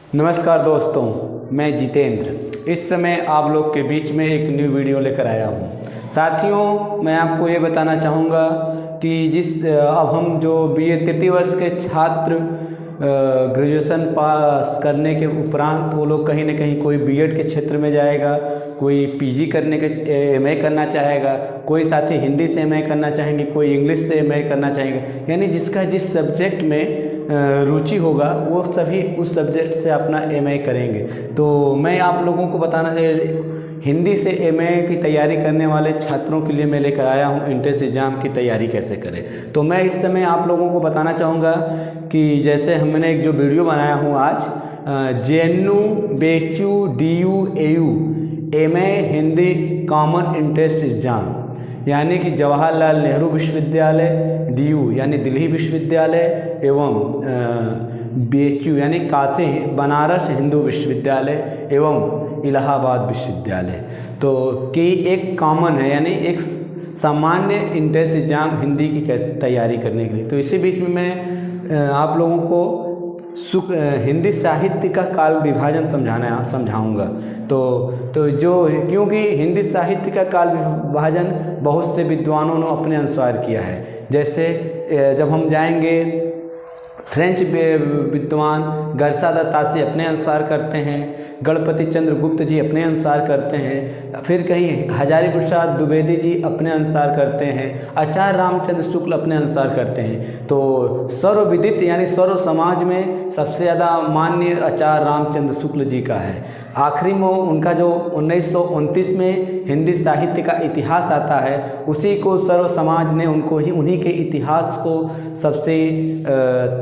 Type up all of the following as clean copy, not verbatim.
नमस्कार दोस्तों, मैं जितेंद्र इस समय आप लोग के बीच में एक न्यू वीडियो लेकर आया हूँ। साथियों, मैं आपको ये बताना चाहूँगा कि अब हम जो बीए तृतीय वर्ष के छात्र ग्रेजुएशन पास करने के उपरांत वो लोग कहीं ना कहीं कोई बीएड के क्षेत्र में जाएगा, कोई पीजी करने के एमए करना चाहेगा, कोई साथी हिंदी से एमए करना चाहेंगे, कोई इंग्लिश से एमए करना चाहेंगे। यानी जिसका जिस सब्जेक्ट में रुचि होगा वो सभी उस सब्जेक्ट से अपना एमए करेंगे। तो मैं आप लोगों को बताना हिंदी से एमए की तैयारी करने वाले छात्रों के लिए मैं लेकर आया हूं एंट्रेंस एग्ज़ाम की तैयारी कैसे करें। तो मैं इस समय आप लोगों को बताना चाहूँगा कि जैसे हमने एक जो वीडियो बनाया हूँ आज JNU, BHU, DU, AU MA Hindi common entrance exam यानी कि जवाहरलाल नेहरू विश्वविद्यालय, डीयू यानी दिल्ली विश्वविद्यालय एवं बीएचयू यानी काशी बनारस हिंदू विश्वविद्यालय एवं इलाहाबाद विश्वविद्यालय तो की एक कॉमन है, यानी एक सामान्य एंट्रेंस एग्ज़ाम हिंदी की कैसे तैयारी करने के लिए। तो इसी बीच में मैं आप लोगों को हिंदी साहित्य का काल विभाजन समझाऊंगा। तो जो क्योंकि हिंदी साहित्य का काल विभाजन बहुत से विद्वानों ने अपने अनुसार किया है। जैसे जब हम जाएंगे फ्रेंच विद्वान गरसा दत्तासी अपने अनुसार करते हैं, गणपति चंद्र गुप्त जी अपने अनुसार करते हैं, फिर कहीं हजारी प्रसाद द्विवेदी जी अपने अनुसार करते हैं, आचार्य रामचंद्र शुक्ल अपने अनुसार करते हैं। तो सर्वविदित यानी सर्व समाज में सबसे ज़्यादा मान्य आचार्य रामचंद्र शुक्ल जी का है। आखिरी में उनका जो 1929 में हिंदी साहित्य का इतिहास आता है उसी को सर्व समाज ने उन्हीं के इतिहास को सबसे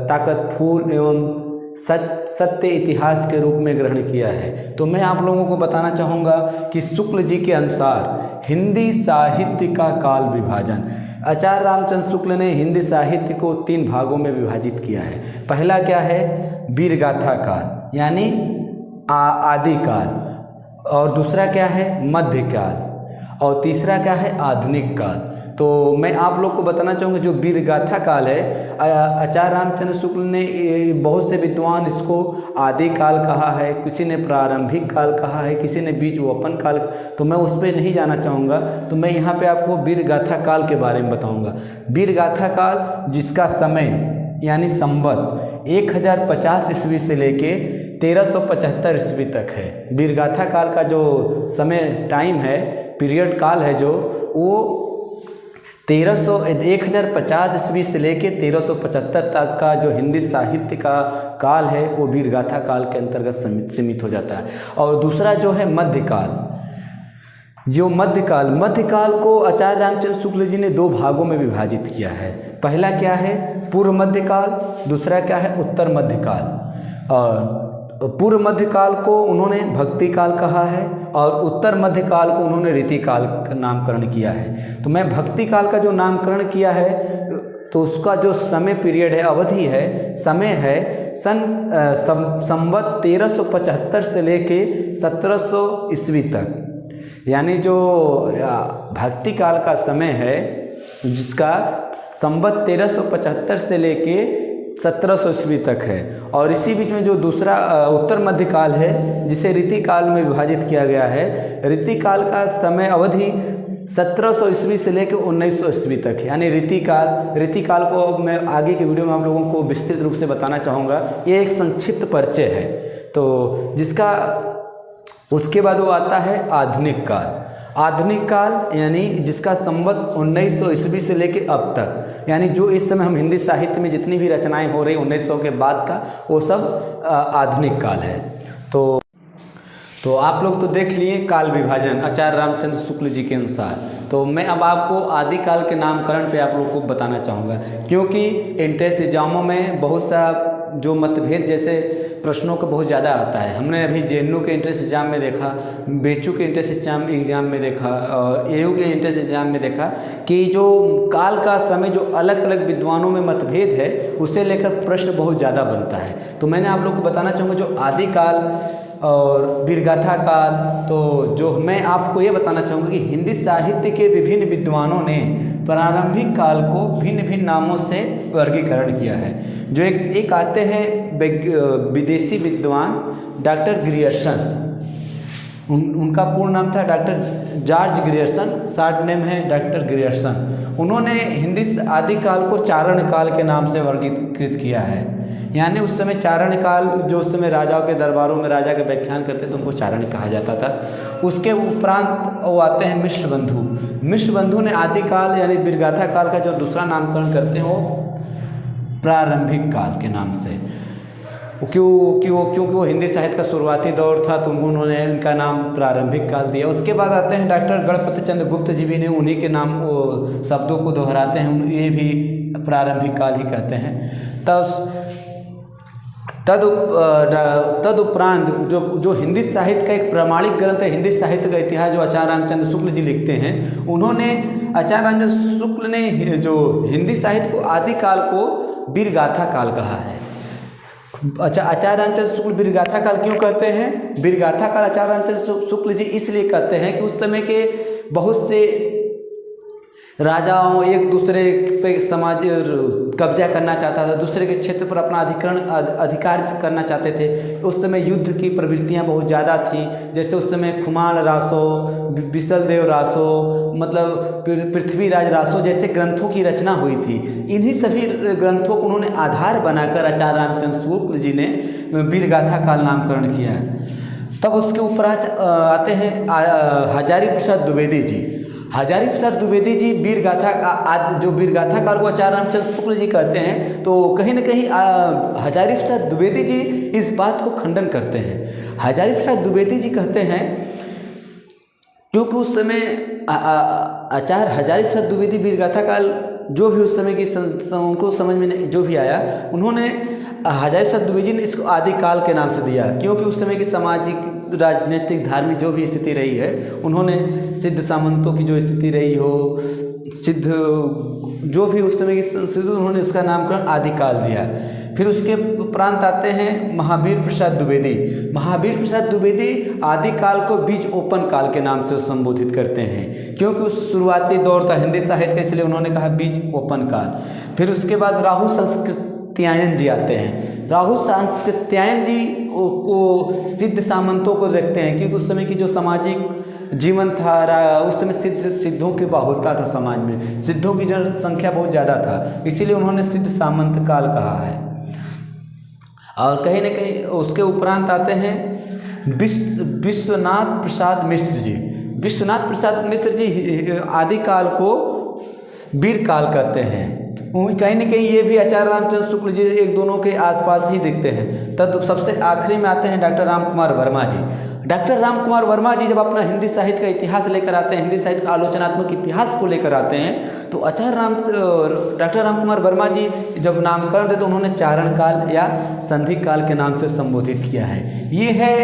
ताकतफुल एवं सत्य इतिहास के रूप में ग्रहण किया है। तो मैं आप लोगों को बताना चाहूँगा कि शुक्ल जी के अनुसार हिंदी साहित्य का काल विभाजन, आचार्य रामचंद्र शुक्ल ने हिंदी साहित्य को 3 भागों में विभाजित किया है। पहला क्या है, वीरगाथा काल यानी आदिकाल, और दूसरा क्या है मध्यकाल, और तीसरा क्या है आधुनिक काल। तो मैं आप लोग को बताना चाहूँगा जो वीरगाथा काल है, आचार्य रामचंद्र शुक्ल ने बहुत से विद्वान इसको आदिकाल कहा है, किसी ने प्रारंभिक काल कहा है, किसी ने बीज वपन काल। तो मैं उस पर नहीं जाना चाहूँगा। तो मैं यहाँ पे आपको वीरगाथा काल के बारे में बताऊँगा। वीरगाथा काल जिसका समय यानी संवत 1050 ईस्वी से लेके 1375 ईस्वी तक है। वीरगाथा काल का जो समय टाइम है, पीरियड काल है जो वो 1050 ईस्वी से लेके 1375 तक का जो हिंदी साहित्य का काल है वो वीरगाथा काल के अंतर्गत सीमित हो जाता है। और दूसरा जो है मध्यकाल, जो मध्यकाल को आचार्य रामचंद्र शुक्ल जी ने 2 भागों में विभाजित किया है। पहला क्या है पूर्व मध्यकाल, दूसरा क्या है उत्तर मध्यकाल। और पूर्व मध्यकाल को उन्होंने भक्ति काल कहा है और उत्तर मध्यकाल को उन्होंने रीति काल का नामकरण किया है। तो मैं भक्ति काल का जो नामकरण किया है तो उसका जो समय पीरियड है, अवधि है, समय है संवत 1375 से लेके 1700 ईस्वी तक। यानी जो भक्ति काल का समय है जिसका संवत 1375 से लेके 1700 ईस्वी तक है। और इसी बीच में जो दूसरा उत्तर मध्यकाल है जिसे रीति काल में विभाजित किया गया है, रीति काल का समय अवधि 1700 ईस्वी से लेकर 1900 ईस्वी तक है। यानी रीति काल को मैं आगे के वीडियो में आप लोगों को विस्तृत रूप से बताना चाहूँगा। ये एक संक्षिप्त परिचय है। तो जिसका उसके बाद वो आता है आधुनिक काल। आधुनिक काल यानी जिसका संवत 1900 ईस्वी से लेके अब तक, यानी जो इस समय हम हिंदी साहित्य में जितनी भी रचनाएं हो रही 1900 के बाद का वो सब आधुनिक काल है। तो आप लोग तो देख लिए काल विभाजन आचार्य रामचंद्र शुक्ल जी के अनुसार। तो मैं अब आपको आदिकाल के नामकरण पे आप लोग को बताना चाहूँगा, क्योंकि एंट्रेंस एग्जामों में बहुत सा जो मतभेद जैसे प्रश्नों का बहुत ज़्यादा आता है। हमने अभी जेएनयू के एंट्रेंस एग्जाम में देखा, बीएचयू के एंट्रेंस एग्जाम में देखा और एयू के एंट्रेंस एग्जाम में देखा कि जो काल का समय जो अलग अलग विद्वानों में मतभेद है उसे लेकर प्रश्न बहुत ज़्यादा बनता है। तो मैंने आप लोग को बताना चाहूँगा जो आदिकाल और वीरगाथा काल, तो जो मैं आपको ये बताना चाहूँगा कि हिंदी साहित्य के विभिन्न विद्वानों ने प्रारंभिक काल को भिन्न भिन्न नामों से वर्गीकरण किया है। जो एक आते हैं विदेशी विद्वान डॉक्टर ग्रियर्सन, उनका पूर्ण नाम था doctor George Grierson, short name है डॉक्टर ग्रियर्सन। उन्होंने हिंदी आदिकाल को चारण काल के नाम से वर्गीकृत किया है। यानी उस समय चारण काल, जो उस समय राजाओं के दरबारों में राजा के व्याख्यान करते थे उनको चारण कहा जाता था। उसके उपरांत वो आते हैं मिश्र बंधु। मिश्र बंधु ने आदिकाल यानी वीरगाथा काल का जो दूसरा नामकरण करते हैं वो प्रारंभिक काल के नाम से। क्योंकि वो हिंदी साहित्य का शुरुआती दौर था तो उन्होंने इनका नाम प्रारंभिक काल दिया। उसके बाद आते हैं डॉक्टर गणपति चंद्र गुप्त जी भी ने उन्हीं के नाम वो शब्दों को दोहराते हैं, ये भी प्रारंभिक काल ही कहते हैं। तदुपरांत जो हिंदी साहित्य का एक प्रमाणिक ग्रंथ है, हिंदी साहित्य का इतिहास, जो आचार्य रामचंद्र शुक्ल जी लिखते हैं, उन्होंने आचार्य रामचंद्र शुक्ल ने जो हिंदी साहित्य को आदिकाल को वीरगाथा काल कहा है। अच्छा, आचार्य रामचंद्र शुक्ल वीरगाथा काल क्यों कहते हैं? वीरगाथा काल आचार्य रामचंद्र शुक्ल जी इसलिए कहते हैं कि उस समय के बहुत से राजाओं एक दूसरे पे समाज कब्जा करना चाहता था, दूसरे के क्षेत्र पर अपना अधिकार करना चाहते थे। उस समय युद्ध की प्रवृत्तियां बहुत ज़्यादा थी। जैसे उस समय खुमाल रासो, बिसलदेव रासो, मतलब पृथ्वीराज रासो जैसे ग्रंथों की रचना हुई थी। इन्हीं सभी ग्रंथों को उन्होंने आधार बनाकर आचार्य रामचंद्र शुक्ल जी ने वीरगाथा काल नामकरण किया है। तब उसके ऊपर आते हैं हजारी प्रसाद द्विवेदी जी। हजारी प्रसाद द्विवेदी जी जो वीरगाथा काल को आचार्य रामचंद्र शुक्ल जी कहते हैं, तो कहीं न कहीं हजारी प्रसाद द्विवेदी जी इस बात को खंडन करते हैं। हजारी प्रसाद द्विवेदी जी कहते हैं क्योंकि उस समय आचार्य हजारी प्रसाद द्विवेदी वीरगाथा काल जो भी उस समय की उनको समझ में जो भी आया, उन्होंने हजारी प्रसाद द्विवेदी ने इसको आदिकाल के नाम से दिया, क्योंकि उस समय की सामाजिक, राजनीतिक, धार्मिक जो भी स्थिति रही है, उन्होंने सिद्ध सामंतों की जो स्थिति रही हो, सिद्ध जो भी उस समय की स्थिति, उन्होंने इसका नामकरण आदिकाल दिया। फिर उसके उपरांत आते हैं महावीर प्रसाद द्विवेदी। महावीर प्रसाद द्विवेदी आदिकाल को बीज ओपन काल के नाम से संबोधित करते हैं, क्योंकि उस शुरुआती दौर था हिंदी साहित्य का, इसलिए उन्होंने कहा बीज ओपन काल। फिर उसके बाद राहु सांस्कृत्यायन जी आते हैं। राहु सांस्कृत्यायन जी को सिद्ध सामंतों को देखते हैं, क्योंकि उस समय की जो सामाजिक जीवन था, उस समय सिद्धों की बाहुलता था समाज में, सिद्धों की जनसंख्या बहुत ज़्यादा था, इसीलिए उन्होंने सिद्ध सामंत काल कहा है। और कहीं न कहीं उसके उपरांत आते हैं विश्वनाथ प्रसाद मिश्र जी। विश्वनाथ प्रसाद मिश्र जी आदिकाल को वीर काल कहते हैं। कहीं न कहीं ये भी आचार्य रामचंद्र शुक्ल जी एक दोनों के आसपास ही दिखते हैं। तब सबसे आखिरी में आते हैं डॉक्टर राम कुमार वर्मा जी। डॉक्टर राम कुमार वर्मा जी जब अपना हिंदी साहित्य का इतिहास लेकर आते हैं, हिंदी साहित्य का आलोचनात्मक इतिहास को लेकर आते हैं, तो डॉक्टर राम कुमार वर्मा जी जब नामकरण देते, उन्होंने चारण काल या संधि काल के नाम से संबोधित किया है। ये है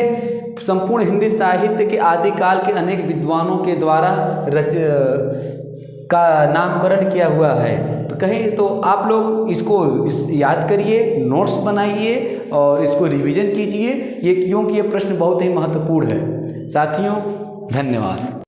संपूर्ण हिंदी साहित्य के आदिकाल के अनेक विद्वानों के द्वारा का नामकरण किया हुआ है। तो कहीं तो आप लोग इसको याद करिए, नोट्स बनाइए और इसको रिवीजन कीजिए, ये क्योंकि ये प्रश्न बहुत ही महत्वपूर्ण है। साथियों, धन्यवाद।